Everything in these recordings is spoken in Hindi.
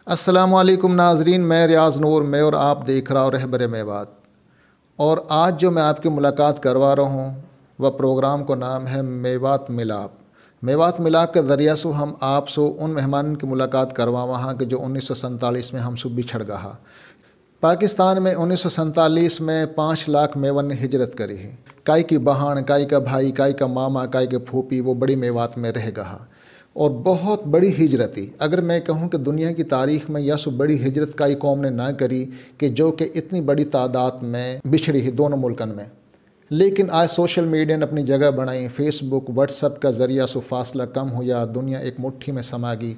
अस्सलामुअलैकुम नाजरीन, मैं रियाज़ नूर में और आप देख रहा हूँ रहबर मेवात। और आज जो मैं आपकी मुलाकात करवा रहा हूँ वह प्रोग्राम को नाम है मेवात मिलाप। मेवात मिलाप के ज़रिया से हम आप सो उन मेहमान की मुलाकात करवा वहाँ के जो 1947 में हमसे बिछड़ गया। पाकिस्तान में 1947 में 5 लाख मेवन ने हिजरत करी है। काई की बहन, काई का भाई, काई का मामा, काई के फूफी वो बड़ी मेवात में रह गया और बहुत बड़ी हिजरती। अगर मैं कहूँ कि दुनिया की तारीख़ में यह सो बड़ी हिजरत काई कौम ने ना करी कि जो कि इतनी बड़ी तादाद में बिछड़ी है दोनों मुल्कन में। लेकिन आज सोशल मीडिया ने अपनी जगह बनाई। फेसबुक, व्हाट्सअप का ज़रिया से फासला कम हुआ, दुनिया एक मुट्ठी में समा गई।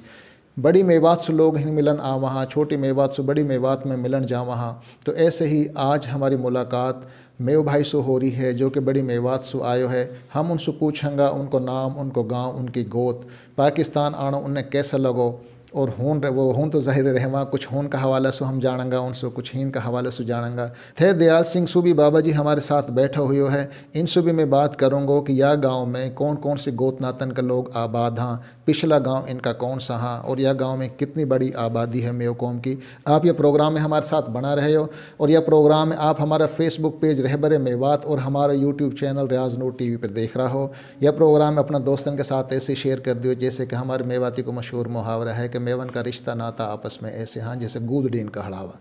बड़ी मेवात से लोग ही मिलन आ वहाँ, छोटी मेवात से बड़ी मेवात में मिलन जा वहाँ। तो ऐसे ही आज हमारी मुलाकात मेव भाई से हो रही है जो कि बड़ी मेवात से आयो है। हम उनसे पूछेंगे उनको नाम, उनको गांव, उनकी गोत, पाकिस्तान आना उन्हें कैसा लगो और हून तो ज़ाहिर रहवा कुछ हून का हवाला से हम जानेंगे, उनसे कुछ हीन का हवाले से जानेंगे। थे दयाल सिंह सूबी बाबा जी हमारे साथ बैठा हुए है। इनसे भी मैं बात करूँगा कि यह गांव में कौन कौन से गोत नातन के लोग आबाद हाँ, पिछला गांव इनका कौन सा हाँ और यह गांव में कितनी बड़ी आबादी है मेव कौम की। आप यह प्रोग्राम में हमारे साथ बना रहे हो और यह प्रोग्राम आप हमारा फेसबुक पेज रहबर मेवात और हमारा यूट्यूब चैनल रियाज़ नूर टीवी पर देख रहा हो। यह प्रोग्राम अपना दोस्तों के साथ ऐसे शेयर कर दियो जैसे कि हमारे मेवाती को मशहूर मुहावरा है कि मेवन का रिश्ता नाता आपस में ऐसे हाँ जैसे गूद डीन का हड़ावा।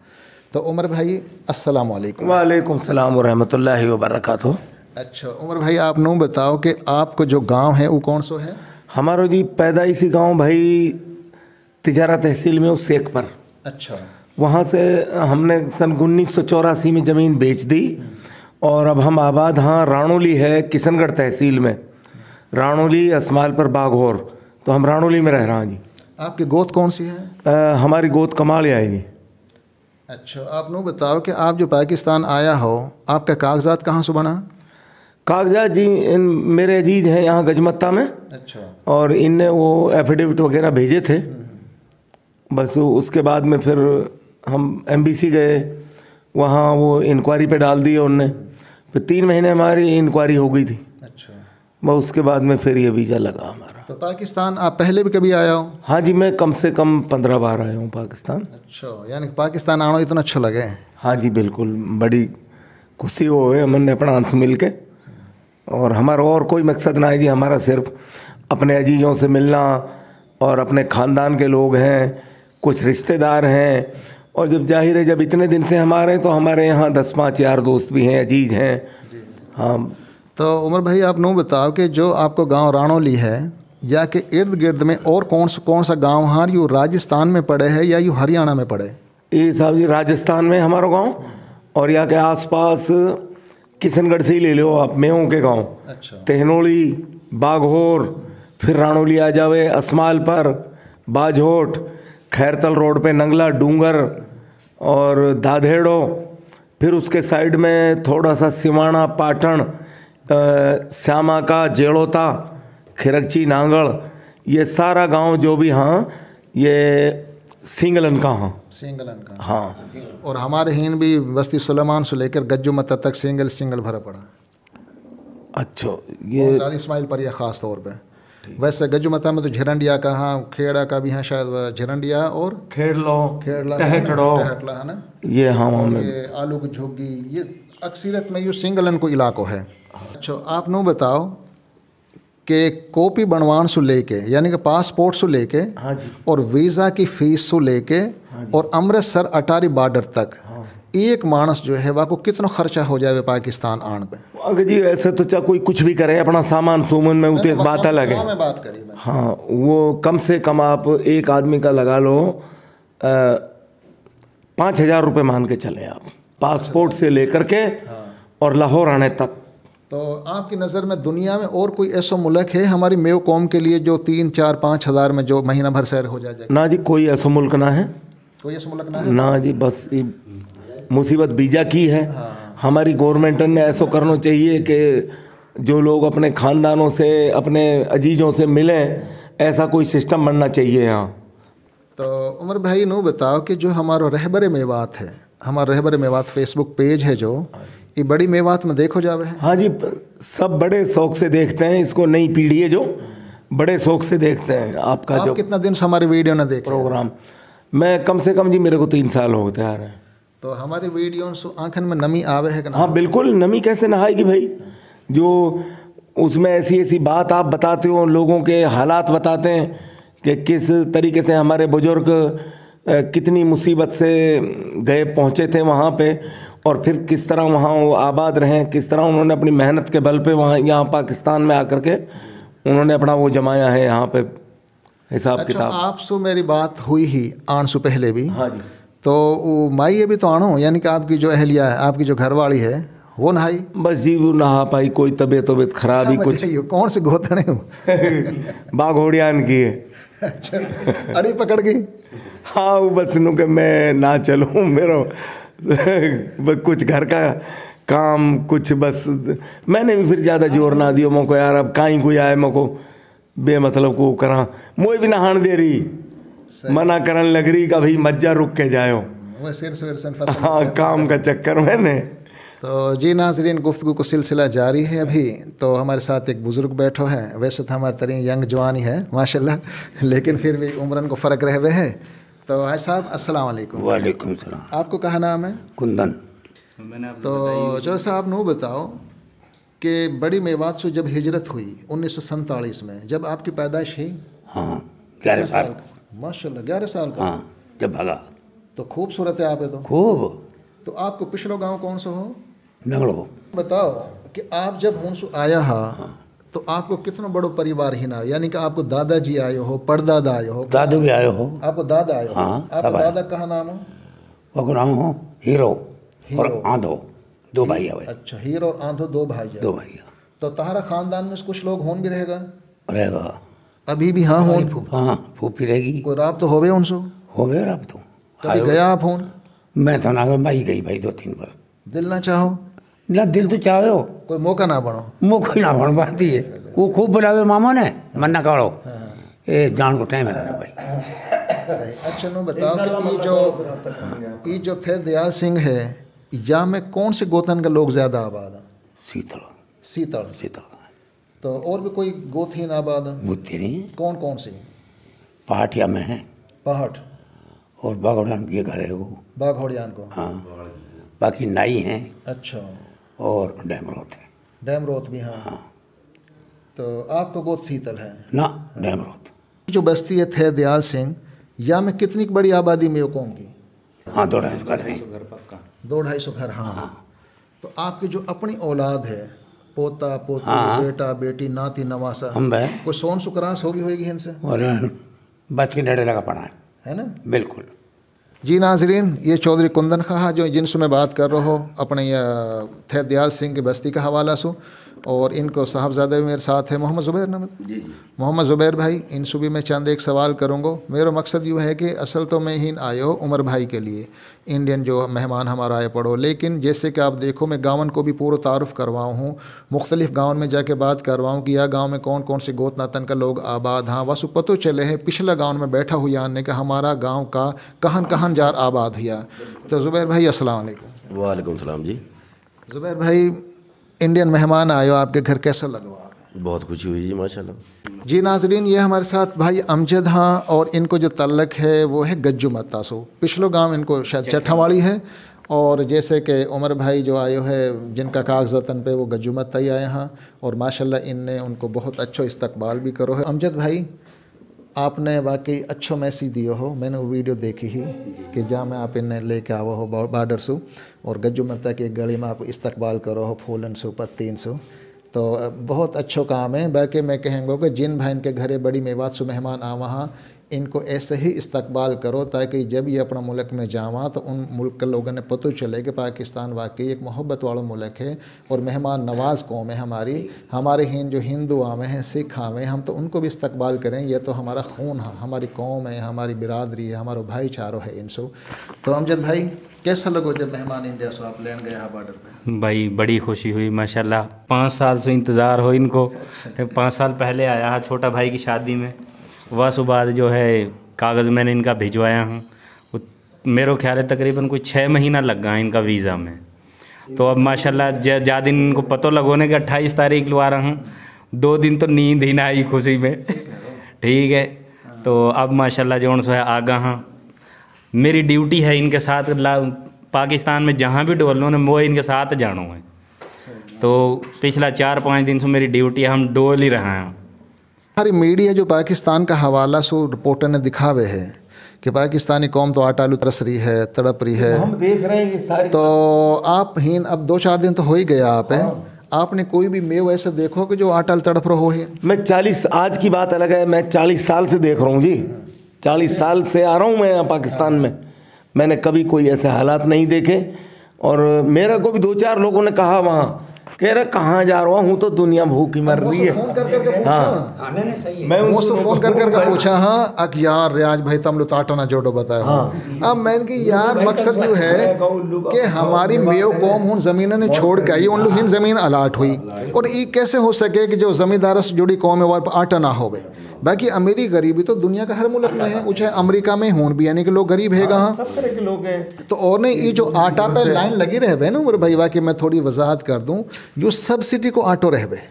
तो उमर भाई अस्सलाम वालेकुम। वालेकुम सलाम व रहमतुल्लाहि व बरकातहू। अच्छा उमर भाई, आप नू बताओ कि आपको जो गांव है वो कौन सा है? हमारा जी पैदाइशी गांव भाई तिजारा तहसील में उस शेख पर। अच्छा, वहाँ से हमने सन 1984 में ज़मीन बेच दी और अब हम आबाद हाँ राणोली है किशनगढ़ तहसील में, राणोली असमाल पर बाघोर। तो हम राणोली में रह रहे हैं जी। आपकी गोत कौन सी है? हमारी गोत कमालिया है जी। अच्छा, आप नू बताओ कि आप जो पाकिस्तान आया हो आपका कागजात कहाँ से बना? कागजात जी मेरे अजीज़ हैं यहाँ गजमत्ता में। अच्छा, और इनने वो एफिडेविट वगैरह भेजे थे। बस उसके बाद में फिर हम एमबीसी गए, वहाँ वो इंक्वायरी पे डाल दिया उनने। फिर 3 महीने हमारी इंक्वायरी हो गई थी। अच्छा, बस उसके बाद में फिर ये वीज़ा लगा हमारा। तो पाकिस्तान आप पहले भी कभी आया हो? हाँ जी, मैं कम से कम 15 बार आया हूँ पाकिस्तान। अच्छा, यानी पाकिस्तान आना इतना अच्छा लगे? हाँ जी बिल्कुल, बड़ी खुशी हो है हमने अपना अंश मिल के। और हमारा और कोई मकसद ना है जी, हमारा सिर्फ अपने अजीज़ों से मिलना और अपने ख़ानदान के लोग हैं, कुछ रिश्तेदार हैं। और जब जाहिर है जब इतने दिन से हमारे तो हमारे यहाँ 10-5 यार दोस्त भी हैं, अजीज़ हैं। हाँ, तो उमर भाई आप नू बताओ कि जो आपको गांव राणोली है या के इर्द गिर्द में और कौन सा गांव हाँ यू राजस्थान में पड़े है या यू हरियाणा में पड़े? ये साहब जी राजस्थान में हमारा गांव और यहाँ के आसपास किशनगढ़ से ही ले लो आप, मेहों के गांव। अच्छा, तेहनोली, बाघोर, फिर राणोली आ जावे असमाल पर, बाझोट, खैरतल रोड पे नंगला डूंगर और दाधेड़ो। फिर उसके साइड में थोड़ा सा सिवाना, पाटन, श्यामा का, जेड़ोता, खिरकची, नांगड़, ये सारा गांव जो भी हाँ ये सिंगलन का हाँ। सिंगलन का हाँ। और हमारे हिंद भी बस्ती सुलेमान से लेकर गज्जुमता तक सिंगल भरा पड़ा। अच्छा, ये इस्माइल पर यह ख़ास तौर पे। वैसे गज्जुमता में तो झरंडिया का हाँ, खेड़ा का भी हाँ, शायद झरंडिया और खेड़ला टहटला है ना ये हाँ में ये आलू की झुग्गी, ये अक्सरियत में यू सिंगलन को इलाको है। अच्छा, आप नू बताओ कि कॉपी बनवान से लेके यानी कि पासपोर्ट से लेके हाँ जी और वीज़ा की फ़ीस से लेके और अमृतसर अटारी बॉर्डर तक एक मानस जो है वह को कितना खर्चा हो जाए पाकिस्तान आने पे? अगर जी ऐसे तो चाहे कोई कुछ भी करे अपना सामान सुमन में उतने एक बात अलग है। बात करी मैं। हाँ, वो कम से कम आप एक आदमी का लगा लो 5,000 रुपये मान के चले आप, पासपोर्ट से लेकर के और लाहौर आने तक। तो आपकी नज़र में दुनिया में और कोई ऐसा मुल्क है हमारी मेव कौम के लिए जो 3-4-5 हज़ार में जो महीना भर सैर हो जाए? ना जी, कोई ऐसा मुल्क ना है। कोई ऐसा मुल्क ना है? ना जी, बस ये मुसीबत वीज़ा की है। हमारी गवर्नमेंट ने ऐसा करना चाहिए कि जो लोग अपने ख़ानदानों से, अपने अजीज़ों से मिलें, ऐसा कोई सिस्टम बनना चाहिए यहाँ। तो उमर भाई नू बताओ कि जो हमारा रहबर मेवात है, हमारा रहबर मेवात फेसबुक पेज है जो ये बड़ी मेवात में देखो जावे है? हाँ जी, सब बड़े शौक से देखते हैं इसको, नई पीढ़ी है जो बड़े शौक से देखते हैं आपका आप जो कितना दिन से हमारी वीडियो न देखे? प्रोग्राम मैं कम से कम जी मेरे को 3 साल हो गए आ रहे हैं। तो हमारी वीडियो आंखन में नमी आवे है कि ना? हाँ बिल्कुल, नमी कैसे नहाएगी भाई। जो उसमें ऐसी ऐसी बात आप बताते हो, लोगों के हालात बताते हैं कि किस तरीके से हमारे बुजुर्ग कितनी मुसीबत से गए पहुँचे थे वहाँ पे, और फिर किस तरह वहाँ वो आबाद रहे, किस तरह उन्होंने अपनी मेहनत के बल पे वहाँ यहाँ पाकिस्तान में आकर के उन्होंने अपना वो जमाया है यहाँ पे हिसाब किताब। आपसे मेरी बात हुई ही आनसु पहले भी। हाँ जी। तो वो माई भी तो आनो, यानी कि आपकी जो अहलिया है, आपकी जो घरवाली है, वो नहाई? बस जी वो नहा पाई, कोई तबीयत खराब ही कुछ। कौन से गोतने हो? बाघोड़ियान की है। अच्छा, अड़ी पकड़ गई? हाँ वो बस नु के मैं ना चलूँ, मेरा बस कुछ घर का काम कुछ, बस मैंने भी फिर ज़्यादा जोर ना दियो मोको, यार अब कहीं कोई आए मोको बेमतलब को करा, मोए भी नहान दे रही, मना करन लग रही का भाई मज्जा रुक के जाओ। हाँ काम का चक्कर मैंने। तो जी नाजरीन, गुफ्तगू को सिलसिला जारी है अभी। तो हमारे साथ एक बुज़ुर्ग बैठो है, वैसे तो हमारे तरीन यंग जवान ही है माशाल्लाह, लेकिन फिर भी उम्रन को फ़र्क रह हुए है। तो हाय साहब अस्सलाम वालेकुम। वालेकुम सलाम। आपको कहा नाम है? कुंदन। तो जो साहब नू बताओ कि बड़ी मेवात से जब हिजरत हुई 1947 में, जब आपकी पैदाइश ही? हाँ 11 साल। माशाल्लाह 11 साल का। हाँ जब भागा। तो खूबसूरत है आप तो खूब। तो आपको पिछलो गांव कौन सा हो? नगड़ो। बताओ कि आप जब हुनसु आया हा, तो आपको कितना बड़ो परिवार ही ना, यानी कि आपको दादाजी आए हो, परदादा आए हो, दादू भी आए हो। आपको दादा आए हो? हाँ, आपको सब आए। दादा कहाँ नाम हो? वो नाम हो हीरो हीरो। और आंधो, 2 भाई आवे। अच्छा, हीरो और आंधो 2 भाई है। 2 भाई तो तुम्हारा खानदान में कुछ लोग होन भी रहेगा? रहेगा अभी भी? हाँ होन। हाँ फूफी रहेगी। कोई राब तो होवे उनसे? हो गए अब तो। कभी गया आप होन? मैं तो ना भाई गई भाई 2-3 बार। दिल ना चाहो? ना दिल तो चाहे हो, कोई मौका ना बनो? मुँह कोई ना बन पाती है। वो खूब बुलावे मामा ने, मन ना काढ़ो ये जान को टाइम है भाई। सही। अच्छा नो बताओ कि ये जो थे दयाल सिंह है, या में कौन से गोतन के लोग ज़्यादा आबाद हैं? शीतल। सीतल। शीतल तो और भी कोई गोथीन आबाद हैं? बुद्धि नहीं। कौन कौन सी? पहाटिया में है पहाट और बागोड़ान के घर है वो। बाघोड़ियान को? हाँ बाकी नाई हैं। अच्छा। और डैमरोत है। डैमरोत भी? हाँ। तो आपको गोद सीतल है ना? डैमरोत। जो बस्ती है थे दयाल सिंह, या में कितनी बड़ी आबादी में कौम की? हाँ 2-250 घर है। 200-250 घर। हाँ। तो आपकी जो अपनी औलाद है, पोता पोती, हाँ। बेटा बेटी, नाती नवासा, हम भाई कोई सोन सुकरास होगी इनसे? और बच के नेड़े लगा पड़ा है ना? बिल्कुल। जी नाजरीन, ये चौधरी कुंदन खां जो जिनसे मैं बात कर रहा हो अपने थे दयाल सिंह की बस्ती का हवाला सो, और इनको साहबजादे भी मेरे साथ है मोहम्मद ज़ुबैर नाम। जी मोहम्मद ज़ुबैर भाई, इनसे भी मैं चंद एक सवाल करूँगा। मेरा मकसद यूँ है कि असल तो मैं ही आए हो उमर भाई के लिए, इंडियन जो मेहमान हमारा आए पड़ो, लेकिन जैसे कि आप देखो मैं गाँवन को भी पूरा तारुफ करवाऊँ हूँ, मुख्तलिफ़ गाँव में जाके बात करवाऊँ कि यह गाँव में कौन कौन से गोत नातन का लोग आबाद। हाँ वसु पतो चले है पिछला गाँव में बैठा हुआ आने का हमारा गाँव का कहन कहन जार आबाद हुआ। तो ज़ुबैर भाई अस्सलाम वालेकुम। वालेकुम सलाम जी। ज़ुबैर भाई, इंडियन मेहमान आयो आपके घर, कैसा लगा? बहुत खुशी हुई जी माशाल्लाह। जी नाजरीन, ये हमारे साथ भाई अमजद हाँ, और इनको जो तल्लक है वो है गज्जू मत्तासो। पिछलो गांव इनको शायद चट्ठावाड़ी है, और जैसे कि उमर भाई जो आयो है जिनका कागज़तन पे वो गज्जू मत्ता ही आए हैं, और माशाल्लाह इनने उनको बहुत अच्छो इस्तकबाल भी करो है। अमजद भाई, आपने वाकई अच्छो मैसेज दियो हो, मैंने वो वीडियो देखी ही कि जहाँ में आप इन्हें लेके आवो हो बॉर्डर से, और गज्जू मत्ता की गली में आप इस्तकबाल करो हो फूलन से पत्तीन से, तो बहुत अच्छो काम है। बाकी मैं कहेंगे कि जिन भाई इनके घरे बड़ी मेवात से मेहमान आ वहाँ इनको ऐसे ही इस्तकबाल करो, ताकि जब ये अपना मुल्क में जावा तो उन मुल्क के लोगों ने पता चले कि पाकिस्तान वाकई एक मोहब्बत वाला मुल्क है और मेहमान नवाज कौम है हमारी। हमारे जो हिंदू आवे हैं, सिख आवे हैं, हम तो उनको भी इस्तकबाल करें, ये तो हमारा खून है, हमारी कौम है, हमारी बिरादरी है, हमारा भाईचारा है इनसे। तो अमजद भाई, कैसा लगो जब मेहमान इंडिया से आप लेन गए हैं बॉर्डर पे? भाई बड़ी खुशी हुई माशाल्लाह। 5 साल से इंतज़ार हो इनको। 5 साल पहले आया है छोटा भाई की शादी में, वह बाद जो है कागज़ मैंने इनका भिजवाया हूँ। मेरे ख्याल है तकरीबन कोई 6 महीना लग गया इनका वीज़ा में। तो अब माशाल्लाह जा दिन इनको पतो लगोने के 28 तारीख लगा रहा हूँ, 2 दिन तो नींद ही ना आई खुशी में। ठीक है, तो अब माशाल्लाह जो है आगा हाँ मेरी ड्यूटी है इनके साथ पाकिस्तान में जहाँ भी डोल लो ना वो इनके साथ जानो है। तो पिछला 4-5 दिन से मेरी ड्यूटी है, हम डोल ही रहे हैं। हमारी मीडिया जो पाकिस्तान का हवाला सो रिपोर्टर ने दिखावे है कि पाकिस्तानी कौम तो आटा आलू तरस रही है, तड़प रही है। हम देख रहे हैं ये सारी। तो आप हीन अब 2-4 दिन तो हो ही गया आप है, आपने कोई भी मेव ऐसे देखो कि जो आटा तड़प रहो है? मैं 40, आज की बात अलग है, मैं 40 साल से देख रहा हूँ जी, 40 साल से आ रहा हूँ मैं यहाँ पाकिस्तान में। मैंने कभी कोई ऐसे हालात नहीं देखे। और मेरा को भी 2-4 लोगों ने कहा वहाँ, कह रहे कहाँ जा रहा हूँ, तो दुनिया भूखी मर रही है। फोन कर करके पूछा, हाँ, नहीं, सही है। मैं मुझसे फोन कर करके पूछा, हाँ अक यार रियाज भाई तम लोग आटा ना जोड़ो बताया। हाँ। अब मैंने कि यार मकसद यूँ है कि हमारी मेव कौम हूँ ज़मीन ने छोड़ के आई, उन लोग हिन ज़मीन अलाट हुई, और ये कैसे हो सके कि जो ज़मींदार से जुड़ी कौम है वहाँ पर आटा ना होवे। बाकी अमीरी गरीबी तो दुनिया का हर मुल्क में है, वो चाहे अमेरिका में हों भी, यानी कि लोग गरीब है कहाँ, सब तरह के लोग हैं। तो और नहीं ये जो आटा पे लाइन लगी रहे ना मेरे भैया कि मैं थोड़ी वजाहत कर दूं, जो सब्सिडी को आटो रहे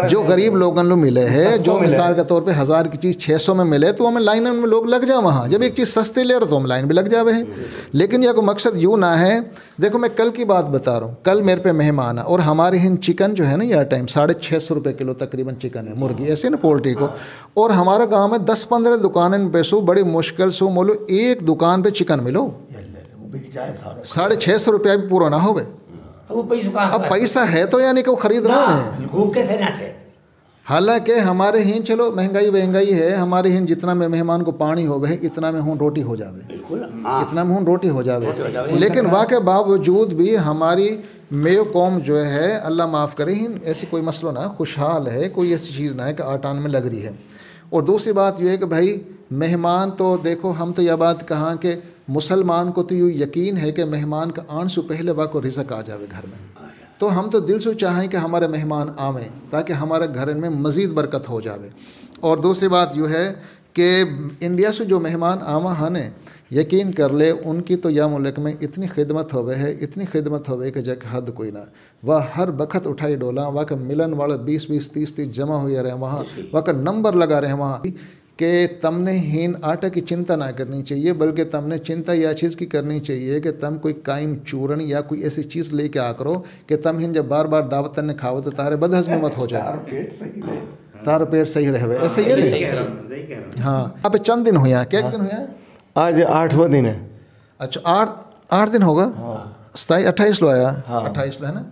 जो गरीब लोगन लो मिले है, जो मिसाल के तौर पे 1000 की चीज़ 600 में मिले तो हमें लाइन में लोग लग जा वहाँ। जब एक चीज़ सस्ते ले रहे तो हम लाइन भी लग जावे हैं। लेकिन यह को मकसद यूँ ना है। देखो मैं कल की बात बता रहा हूँ, कल मेरे पे मेहमान और हमारे यहाँ चिकन जो है ना यह टाइम 650 रुपये किलो तकरीबन चिकन है, मुर्गी ऐसे ना पोल्ट्री को। और हमारा गाँव में 10-15 दुकानें पे सो बड़ी मुश्किल से मोलो एक दुकान पर चिकन मिलो 650 रुपया भी पूरा ना हो। अब पैसा है तो यानी कि वो खरीद रहे हैं, भूखे से ना थे। हालांकि हमारे ही चलो महंगाई है, हमारे ही जितना में मेहमान को पानी हो वह इतना में हूँ रोटी हो जावे, इतना में हूँ रोटी हो जावे। लेकिन वाक़ई बावजूद भी हमारी मेव कौम जो है, अल्लाह माफ़ करे, ही ऐसी कोई मसला ना खुशहाल है, कोई ऐसी चीज़ ना है कि आटान में लग रही है। और दूसरी बात यह है कि भाई मेहमान तो देखो, हम तो यह बात कहाँ कि मुसलमान को तो यूँ यकीन है कि मेहमान का आने से पहले वह को रिज़्क़ आ जावे घर में। तो हम तो दिल से चाहें कि हमारे मेहमान आवें ताकि हमारे घर में मज़ीद बरकत हो जावे। और दूसरी बात यूँ है कि इंडिया से जो मेहमान आवा हने, यकीन कर ले उनकी तो यह मुल्क में इतनी खिदमत होवे है, इतनी खिदमत होवे कि जग हद कोई ना। वह हर बखत उठाई डोला, वह का मिलन वाले 20-20, 30-30 जमा हुए रहे वहाँ, वह का नंबर लगा रहे वहाँ कि तमने हीन आटा की चिंता ना करनी चाहिए, बल्कि तमने चिंता यह चीज़ की करनी चाहिए कि तम कोई कायम चूरण या कोई ऐसी चीज़ लेके आ करो कि तम हिन जब बार बार दावत ने खाओ तो तारे बदहज़मी मत हो जाए, तारा पेट सही रहे। ऐसे ही नहीं। हाँ, अब चंद दिन हुआ, क्या दिन हुआ? आज 8वां दिन है। अच्छा, 8 दिन होगा। 27-28 लो आया। 28 लो है ना।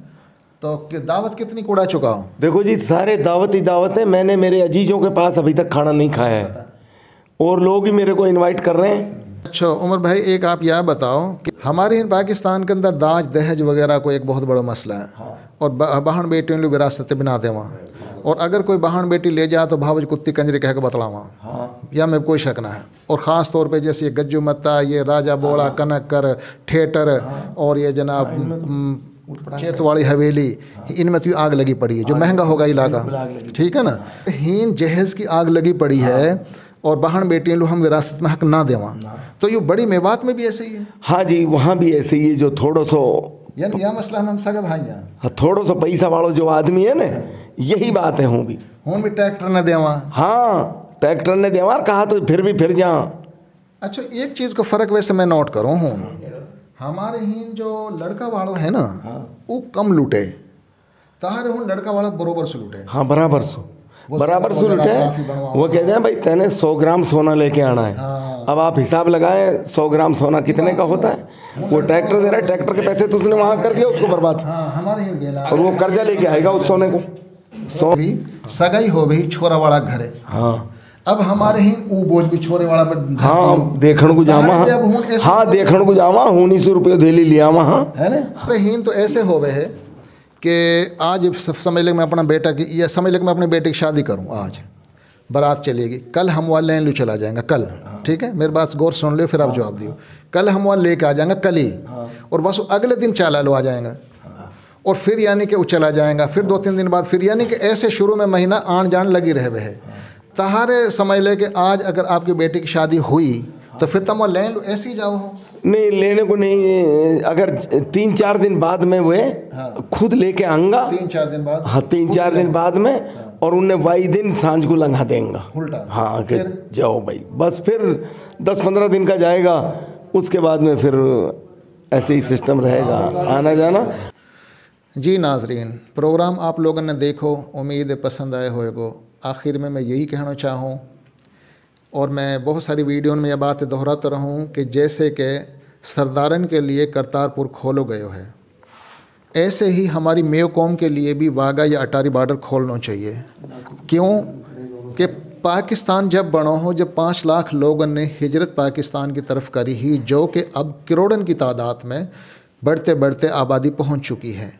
तो दावत कितनी कुड़ा चुका हूँ? देखो जी, सारे दावत ही दावत है। मैंने मेरे अजीजों के पास अभी तक खाना नहीं खाया है और लोग ही मेरे को इनवाइट कर रहे हैं। अच्छा उमर भाई, एक आप यह बताओ कि हमारे इन पाकिस्तान के अंदर दाज दहेज वगैरह को एक बहुत बड़ा मसला है। और बहन बेटियों लोग विरासत बिना दे वहाँ, और अगर कोई बहन बेटी ले जाए तो भावज कुत्ती कंजरी कह के बतलावा, या में कोई शक ना है। और ख़ास तौर पे जैसे ये गज्जू मत्ता, ये राजा बोड़ा, कनक कर, ठेटर और ये जनाब चेतवाड़ी हवेली, इनमें तो आग लगी पड़ी है, जो महंगा होगा इलाका, ठीक है ना। हीन जहेज़ की आग लगी पड़ी है और बहन बेटियाँ लोग हम विरासत में हक ना देवा। तो ये बड़ी मेवात में भी ऐसे ही है। हाँ जी, वहाँ भी ऐसे ही है। जो थोड़ा सो यानी यह मसला हम सगा भाई यहाँ थोड़ा सा पैसा वालों जो आदमी है ना, यही बात है। हूँ भी ट्रैक्टर न देवा। हाँ, ट्रैक्टर ने देवा, कहा तो फिर जा। अच्छा, एक चीज़ को फ़र्क वैसे मैं नोट करूँ हूँ, हमारे ही जो लड़का वालों है ना, वो कम लूटे, तारे हूँ लड़का वाला बरोबर से लूटे। हाँ, बराबर से लूटे। वो कहते हैं भाई तेने 100 ग्राम सोना लेके आना है। अब आप हिसाब लगाएं 100 ग्राम सोना कितने का होता है। वो ट्रैक्टर दे रहा है, ट्रैक्टर के पैसे तो उसने वहाँ कर दिया उसको बर्बाद। और वो कर्जा लेके आएगा उस सोने को। भी सगाई हो गई, छोरा वाला घर है। हाँ, अब हमारे ही वो बोझ भी छोरे वाला पर। हाँ, देखण को जावा। हाँ, देखण को जावा, 1900 रुपये धेली लिया वहाँ, है ना। अरे हीन तो ऐसे हो गए है कि आज समझ ले मैं अपना बेटा की, या समझ ले मैं अपने बेटे की शादी करूँ, आज बारात चलेगी, कल हम वाले लेन लू चला जाएंगे कल, ठीक है। मेरे बात गौर सुन लो, फिर आप जवाब दियो। कल हम वाले लेके आ जाएंगे कल ही, और बस अगले दिन चाला लो आ जाएंगे, और फिर यानी कि वो चला जाएगा, फिर 2-3 दिन बाद फिर, यानी कि ऐसे शुरू में महीना आन जान लगी रहे है। तहारे समझ ले कि आज अगर आपकी बेटी की शादी हुई तो फिर तुम लें लो, ऐसे ही जाओ। नहीं, लेने को नहीं, अगर 3-4 दिन बाद में वे खुद लेके आऊँगा। 3-4 दिन बाद? हाँ, 3-4 दिन बाद में। और उन्हें वही दिन सांझ को लंघा देंगे उल्टा। हाँ, कि जाओ भाई, बस फिर 10-15 दिन का जाएगा, उसके बाद में फिर ऐसे ही सिस्टम रहेगा आना जाना। जी नाजरीन, प्रोग्राम आप लोगों ने देखो, उम्मीद है पसंद आए होएगो। आखिर में मैं यही कहना चाहूँ, और मैं बहुत सारी वीडियो में यह बात दोहराता रहूँ कि जैसे कि सरदारन के लिए करतारपुर खोलो गयो है, ऐसे ही हमारी मेयो कौम के लिए भी वाघा या अटारी बॉर्डर खोलना चाहिए। क्यों कि पाकिस्तान जब बना हो, जब 5 लाख लोगों ने हिजरत पाकिस्तान की तरफ करी ही, जो कि अब करोड़ों की तादाद में बढ़ते बढ़ते आबादी पहुंच चुकी है।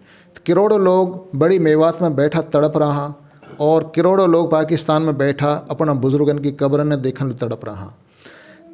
करोड़ों लोग बड़ी मेवात में बैठा तड़प रहा, और करोड़ों लोग पाकिस्तान में बैठा अपना बुजुर्गन की कब्र ने देखने तड़प रहा।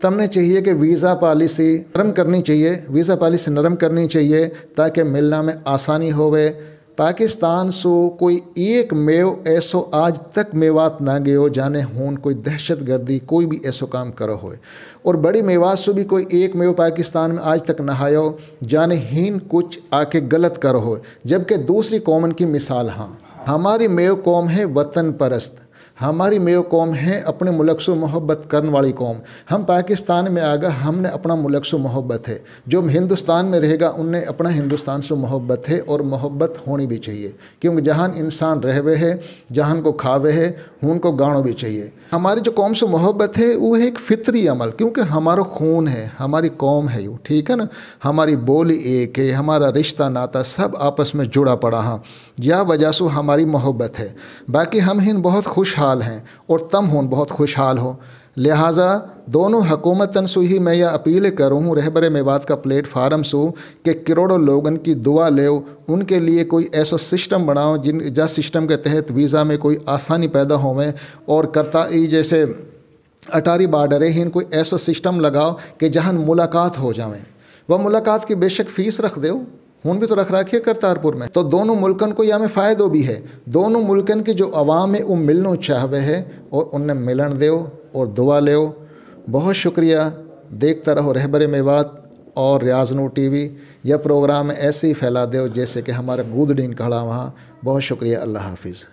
तमने चाहिए कि वीज़ा पॉलिसी नरम करनी चाहिए, वीज़ा पॉलिसी नरम करनी चाहिए ताकि मिलना में आसानी होवे। पाकिस्तान सो कोई एक मेव ऐसो आज तक मेवात ना गयो जाने होन कोई दहशत गर्दी कोई भी ऐसो काम करो होए, और बड़ी मेवात सो भी कोई एक मेव पाकिस्तान में आज तक नहायो जाने हीन कुछ आके गलत करो होए। जबकि दूसरी कौमन की मिसाल, हाँ, हमारी मेव कौम है वतन परस्त, हमारी मेव कौम है अपने मुल्क से मोहब्बत करने वाली कौम। हम पाकिस्तान में आ गए, हमने अपना मुल्क से मोहब्बत है। जो हिंदुस्तान में रहेगा उनने अपना हिंदुस्तान से मोहब्बत है, और मोहब्बत होनी भी चाहिए, क्योंकि जहान इंसान रहवे है, जहान को खावे है, उनको गाणो भी चाहिए। हमारी जो कौम से मोहब्बत है वो है एक फितरी अमल, क्योंकि हमारा खून है, हमारी कौम है यू, ठीक है ना। हमारी बोली एक है, हमारा रिश्ता नाता सब आपस में जुड़ा पड़ा, हाँ, या वजह से हमारी मोहब्बत है। बाकी हम हिन बहुत खुशहाल हैं, और तम हों बहुत खुशहाल हो। लिहाजा दोनों हुकूमतन से ही मैं यह अपील करूँ, रहबर मेवात का प्लेटफार्म से, कि करोड़ों लोगन की दुआ ले, उनके लिए कोई ऐसा सिस्टम बनाओ जिस सिस्टम के तहत वीज़ा में कोई आसानी पैदा होवे, और करता जैसे अटारी बॉर्डर है कोई ऐसा सिस्टम लगाओ कि जहाँ मुलाकात हो जाए। वह मुलाकात की बेशक फ़ीस रख दो, हुन भी तो रख रखिए करतारपुर में, तो दोनों मुल्कन को यहाँ में फ़ायदो भी है। दोनों मुल्कन की जो अवाम है वो मिलना चाहवे है, और उन्हें मिलन दो और दुआ ले। बहुत शुक्रिया, देखता रहो रहबर मेवात और रियाज़नूर TV। यह प्रोग्राम ऐसे ही फैला दो जैसे कि हमारा गूदडीन खड़ा वहाँ। बहुत शुक्रिया, अल्लाह हाफिज़।